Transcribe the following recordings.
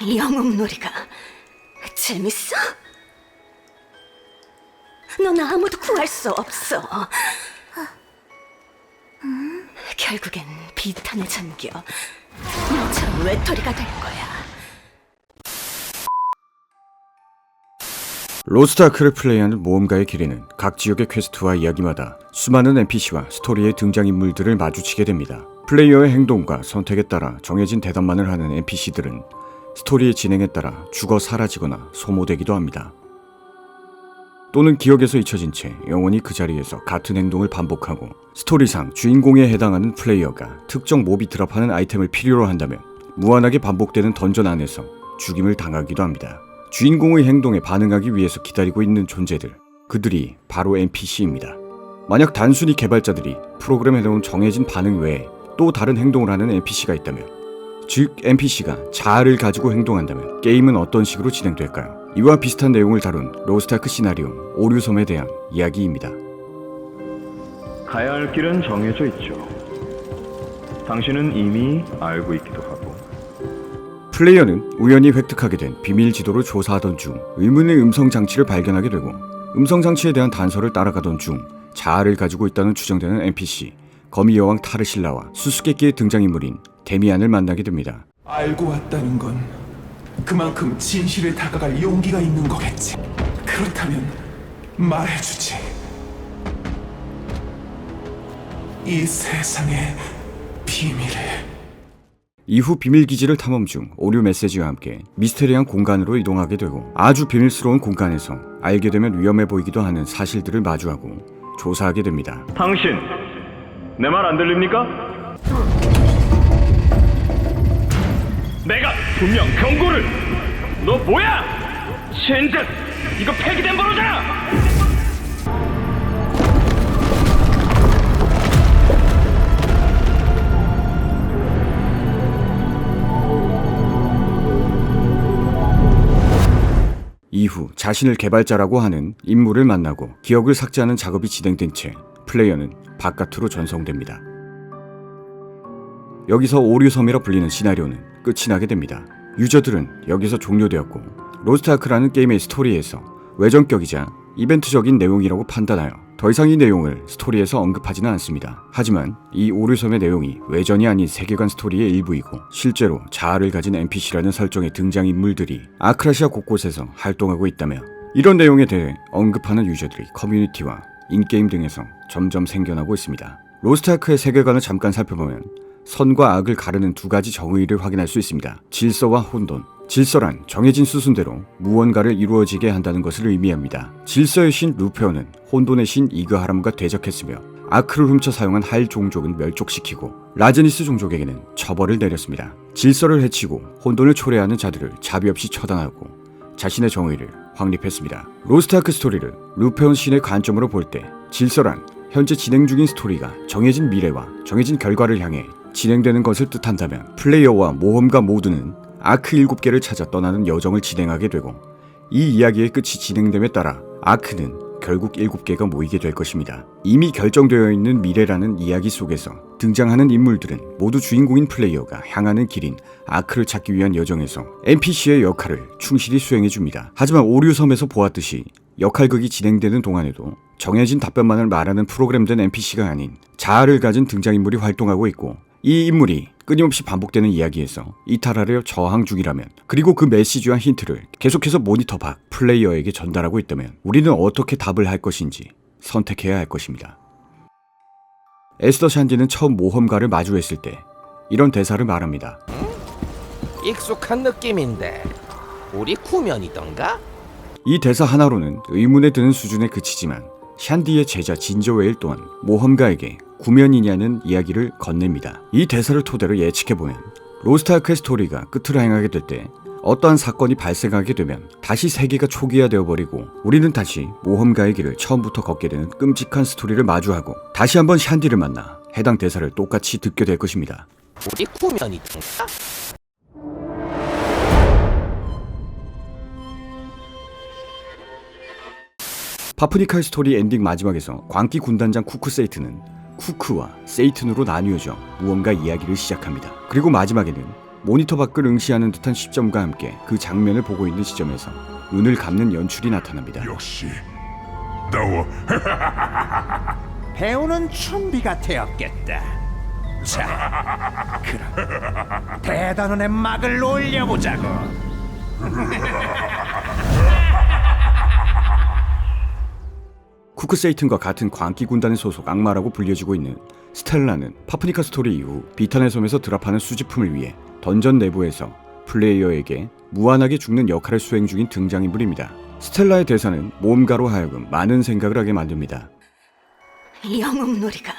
영웅놀이가 재밌어? 넌 아무도 구할 수 없어. 결국엔 비탄에 잠겨 너처럼 외톨이가 될 거야. 로스트아크를 플레이하는 모험가의 길에는 각 지역의 퀘스트와 이야기마다 수많은 NPC와 스토리의 등장인물들을 마주치게 됩니다. 플레이어의 행동과 선택에 따라 정해진 대답만을 하는 NPC들은 스토리의 진행에 따라 죽어 사라지거나 소모되기도 합니다. 또는 기억에서 잊혀진 채 영원히 그 자리에서 같은 행동을 반복하고, 스토리상 주인공에 해당하는 플레이어가 특정 몹이 드랍하는 아이템을 필요로 한다면 무한하게 반복되는 던전 안에서 죽임을 당하기도 합니다. 주인공의 행동에 반응하기 위해서 기다리고 있는 존재들, 그들이 바로 NPC입니다. 만약 단순히 개발자들이 프로그램에 넣은 정해진 반응 외에 또 다른 행동을 하는 NPC가 있다면, 즉 NPC가 자아를 가지고 행동한다면 게임은 어떤 식으로 진행될까요? 이와 비슷한 내용을 다룬 로스트아크 시나리오 오류섬에 대한 이야기입니다. 가야 할 길은 정해져 있죠. 당신은 이미 알고 있기도 하고. 플레이어는 우연히 획득하게 된 비밀 지도를 조사하던 중 의문의 음성 장치를 발견하게 되고, 음성 장치에 대한 단서를 따라가던 중 자아를 가지고 있다는 추정되는 NPC 거미 여왕 타르실라와 수수께끼의 등장인물인 데미안을 만나게 됩니다. 알고 왔다는 건 그만큼 진실에 다가갈 용기가 있는 거겠지. 그렇다면 말해주지. 이 세상의 비밀을. 이후 비밀기지를 탐험 중 오류 메시지와 함께 미스테리한 공간으로 이동하게 되고, 아주 비밀스러운 공간에서 알게 되면 위험해 보이기도 하는 사실들을 마주하고 조사하게 됩니다. 당신, 내 말 안 들립니까? 내가 분명 경고를! 너 뭐야? 젠장! 이거 폐기된 번호잖아! 이후 자신을 개발자라고 하는 인물을 만나고 기억을 삭제하는 작업이 진행된 채 플레이어는 바깥으로 전송됩니다. 여기서 오류섬이라 불리는 시나리오는 끝이 나게 됩니다. 유저들은 여기서 종료되었고, 로스트아크라는 게임의 스토리에서 외전격이자 이벤트적인 내용이라고 판단하여 더 이상 이 내용을 스토리에서 언급하지는 않습니다. 하지만 이 오류섬의 내용이 외전이 아닌 세계관 스토리의 일부이고, 실제로 자아를 가진 NPC라는 설정의 등장인물들이 아크라시아 곳곳에서 활동하고 있다며, 이런 내용에 대해 언급하는 유저들이 커뮤니티와 인게임 등에서 점점 생겨나고 있습니다. 로스트아크의 세계관을 잠깐 살펴보면 선과 악을 가르는 두 가지 정의를 확인할 수 있습니다. 질서와 혼돈. 질서란 정해진 수순대로 무언가를 이루어지게 한다는 것을 의미합니다. 질서의 신 루페오는 혼돈의 신 이그하람과 대적했으며, 아크를 훔쳐 사용한 할 종족은 멸족시키고 라제니스 종족에게는 처벌을 내렸습니다. 질서를 해치고 혼돈을 초래하는 자들을 자비 없이 처단하고 자신의 정의를 확립했습니다. 로스트아크 스토리를 루페온 신의 관점으로 볼 때, 질서란 현재 진행 중인 스토리가 정해진 미래와 정해진 결과를 향해 진행되는 것을 뜻한다면, 플레이어와 모험가 모두는 아크 7개를 찾아 떠나는 여정을 진행하게 되고, 이 이야기의 끝이 진행됨에 따라 아크는 결국 7개가 모이게 될 것입니다. 이미 결정되어 있는 미래라는 이야기 속에서 등장하는 인물들은 모두 주인공인 플레이어가 향하는 길인 아크를 찾기 위한 여정에서 NPC의 역할을 충실히 수행해줍니다. 하지만 오류섬에서 보았듯이 역할극이 진행되는 동안에도 정해진 답변만을 말하는 프로그램된 NPC가 아닌 자아를 가진 등장인물이 활동하고 있고, 이 인물이 끊임없이 반복되는 이야기에서 이탈하려 저항 중이라면, 그리고 그 메시지와 힌트를 계속해서 모니터 밖 플레이어에게 전달하고 있다면, 우리는 어떻게 답을 할 것인지 선택해야 할 것입니다. 에스더 샨디는 처음 모험가를 마주했을 때 이런 대사를 말합니다. 익숙한 느낌인데 우리 구면이던가? 이 대사 하나로는 의문에 드는 수준에 그치지만, 샨디의 제자 진저웨일 또한 모험가에게 구면이냐는 이야기를 건넵니다. 이 대사를 토대로 예측해보면, 로스트아크의 스토리가 끝을 향하게 될 때 어떠한 사건이 발생하게 되면 다시 세계가 초기화되어버리고, 우리는 다시 모험가의 길을 처음부터 걷게 되는 끔찍한 스토리를 마주하고 다시 한번 샨디를 만나 해당 대사를 똑같이 듣게 될 것입니다. 우리 구면이던가? 파프니카의 스토리 엔딩 마지막에서 광기 군단장 쿠크 세이트는 쿠크와 세이튼으로 나뉘어져 무언가 이야기를 시작합니다. 그리고 마지막에는 모니터 밖을 응시하는 듯한 시점과 함께 그 장면을 보고 있는 시점에서 눈을 감는 연출이 나타납니다. 역시 나와. 배우는 준비가 되었겠다. 자, 그럼 대단원의 막을 올려보자고. 쿠크세이튼과 같은 광기 군단의 소속 악마라고 불려지고 있는 스텔라는 파프니카 스토리 이후 비탄의 섬에서 드랍하는 수집품을 위해 던전 내부에서 플레이어에게 무한하게 죽는 역할을 수행 중인 등장인물입니다. 스텔라의 대사는 모험가로 하여금 많은 생각을 하게 만듭니다. 영웅놀이가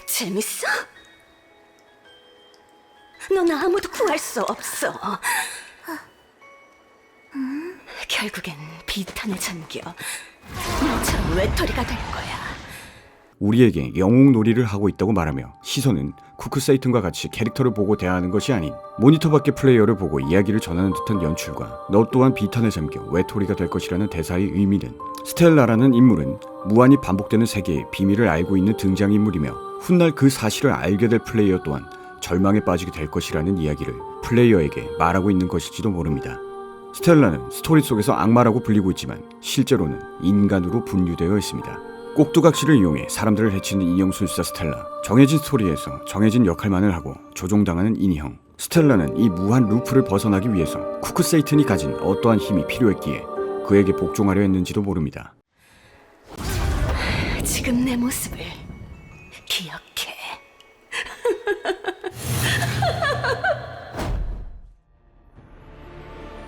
재밌어? 넌 아무도 구할 수 없어. 결국엔 비탄에 잠겨 너처럼 외톨이가 될 거야. 우리에게 영웅놀이를 하고 있다고 말하며 시선은 쿠크세이튼과 같이 캐릭터를 보고 대하는 것이 아닌 모니터 밖의 플레이어를 보고 이야기를 전하는 듯한 연출과 너 또한 비탄에 잠겨 외톨이가 될 것이라는 대사의 의미는 스텔라라는 인물은 무한히 반복되는 세계의 비밀을 알고 있는 등장인물이며 훗날 그 사실을 알게 될 플레이어 또한 절망에 빠지게 될 것이라는 이야기를 플레이어에게 말하고 있는 것일지도 모릅니다. 스텔라는 스토리 속에서 악마라고 불리고 있지만 실제로는 인간으로 분류되어 있습니다. 꼭두각시를 이용해 사람들을 해치는 인형술사 스텔라. 정해진 스토리에서 정해진 역할만을 하고 조종당하는 인형. 스텔라는 이 무한 루프를 벗어나기 위해서 쿠크세이튼이 가진 어떠한 힘이 필요했기에 그에게 복종하려 했는지도 모릅니다. 지금 내 모습을 기억해.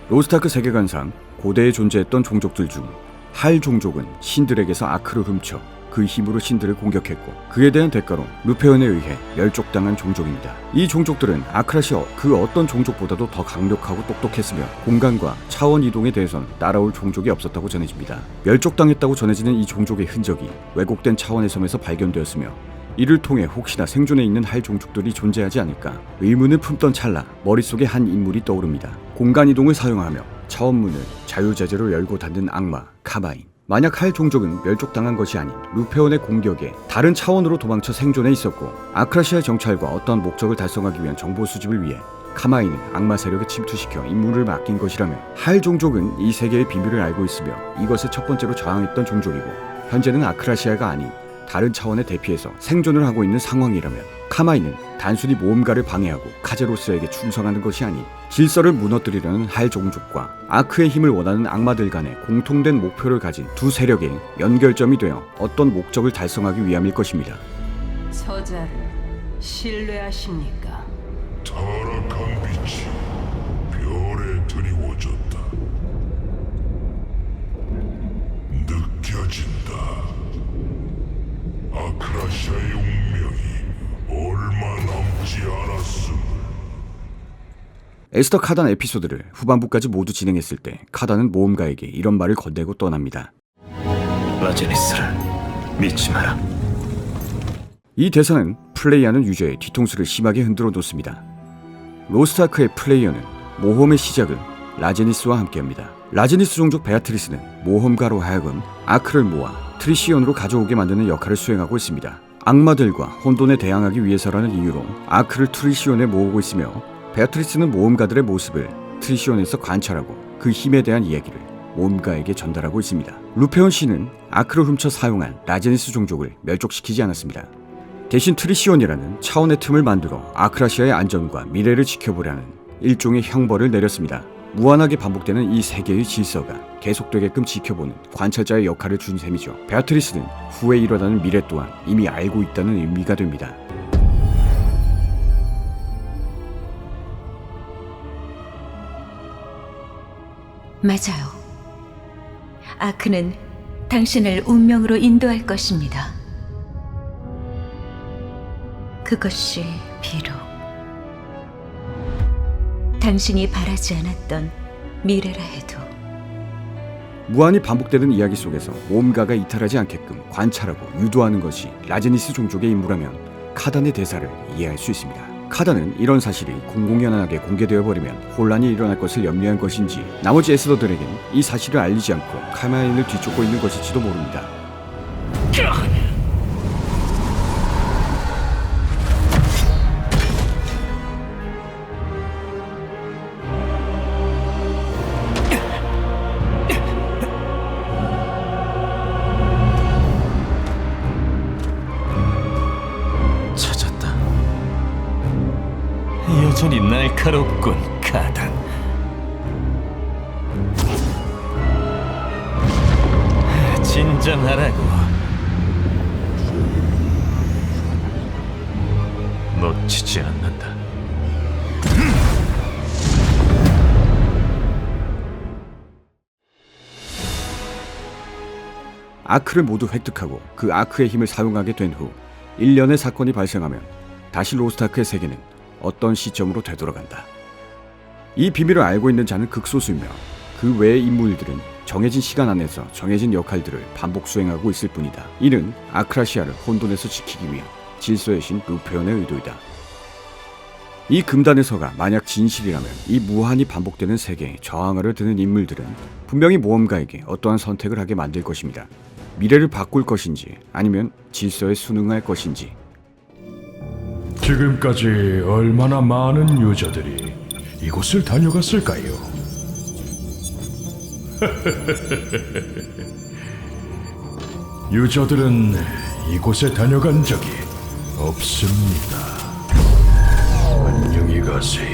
로스트아크 세계관상 고대에 존재했던 종족들 중 할 종족은 신들에게서 아크를 훔쳐 그 힘으로 신들을 공격했고 그에 대한 대가로 루페온에 의해 멸족당한 종족입니다. 이 종족들은 아크라시아 그 어떤 종족보다도 더 강력하고 똑똑했으며 공간과 차원 이동에 대해선 따라올 종족이 없었다고 전해집니다. 멸족당했다고 전해지는 이 종족의 흔적이 왜곡된 차원의 섬에서 발견되었으며 이를 통해 혹시나 생존해 있는 할 종족들이 존재하지 않을까 의문을 품던 찰나 머릿속에 한 인물이 떠오릅니다. 공간이동을 사용하며 차원문을 자유자재로 열고 닫는 악마 카마인. 만약 할 종족은 멸족당한 것이 아닌 루페온의 공격에 다른 차원으로 도망쳐 생존해 있었고 아크라시아의 정찰과 어떠한 목적을 달성하기 위한 정보 수집을 위해 카마인은 악마 세력에 침투시켜 임무를 맡긴 것이라면 할 종족은 이 세계의 비밀을 알고 있으며 이것을 첫 번째로 저항했던 종족이고 현재는 아크라시아가 아닌 다른 차원에 대피해서 생존을 하고 있는 상황이라면 카마인은 단순히 모험가를 방해하고 카제로스에게 충성하는 것이 아닌 질서를 무너뜨리려는 할 종족과 아크의 힘을 원하는 악마들 간의 공통된 목표를 가진 두 세력의 연결점이 되어 어떤 목적을 달성하기 위함일 것입니다. 저자를 신뢰하십니까? 타락한 빛이 별에 드리워졌다. 느껴진다. 아크라시아의 운명이 얼마 남지 않았음. 에스더 카단 에피소드를 후반부까지 모두 진행했을 때 카단은 모험가에게 이런 말을 건네고 떠납니다. 라제니스를 믿지 마라. 이 대사는 플레이하는 유저의 뒤통수를 심하게 흔들어 놓습니다. 로스트아크의 플레이어는 모험의 시작을 라제니스와 함께합니다. 라제니스 종족 베아트리스는 모험가로 하여금 아크를 모아 트리시온으로 가져오게 만드는 역할을 수행하고 있습니다. 악마들과 혼돈에 대항하기 위해서라는 이유로 아크를 트리시온에 모으고 있으며 베아트리스는 모험가들의 모습을 트리시온에서 관찰하고 그 힘에 대한 이야기를 모험가에게 전달하고 있습니다. 루페온 씨는 아크를 훔쳐 사용한 라제니스 종족을 멸족시키지 않았습니다. 대신 트리시온이라는 차원의 틈을 만들어 아크라시아의 안전과 미래를 지켜보려는 일종의 형벌을 내렸습니다. 무한하게 반복되는 이 세계의 질서가 계속되게끔 지켜보는 관찰자의 역할을 준 셈이죠. 베아트리스는 후에 일어나는 미래 또한 이미 알고 있다는 의미가 됩니다. 맞아요. 아크는 당신을 운명으로 인도할 것입니다. 그것이 비록 당신이 바라지 않았던 미래라 해도. 무한히 반복되는 이야기 속에서 모험가가 이탈하지 않게끔 관찰하고 유도하는 것이 라제니스 종족의 임무라면 카단의 대사를 이해할 수 있습니다. 카단은 이런 사실이 공공연하게 공개되어 버리면 혼란이 일어날 것을 염려한 것인지 나머지 에스더들에겐 이 사실을 알리지 않고 카마인을 뒤쫓고 있는 것일지도 모릅니다. 날카롭군, 카단. 진정하라고. 놓치지 않는다. 아크를 모두 획득하고 그 아크의 힘을 사용하게 된 후 1년의 사건이 발생하면 다시 로스트아크의 세계는 어떤 시점으로 되돌아간다. 이 비밀을 알고 있는 자는 극소수이며 그 외의 인물들은 정해진 시간 안에서 정해진 역할들을 반복 수행하고 있을 뿐이다. 이는 아크라시아를 혼돈에서 지키기 위한 질서의 신 루페온의 의도이다. 이 금단의 서가 만약 진실이라면 이 무한히 반복되는 세계에 저항하려 드는 인물들은 분명히 모험가에게 어떠한 선택을 하게 만들 것입니다. 미래를 바꿀 것인지 아니면 질서에 순응할 것인지. 지금까지 얼마나 많은 유저들이 이곳을 다녀갔을까요? 유저들은 이곳에 다녀간 적이 없습니다. 안녕히 가세요.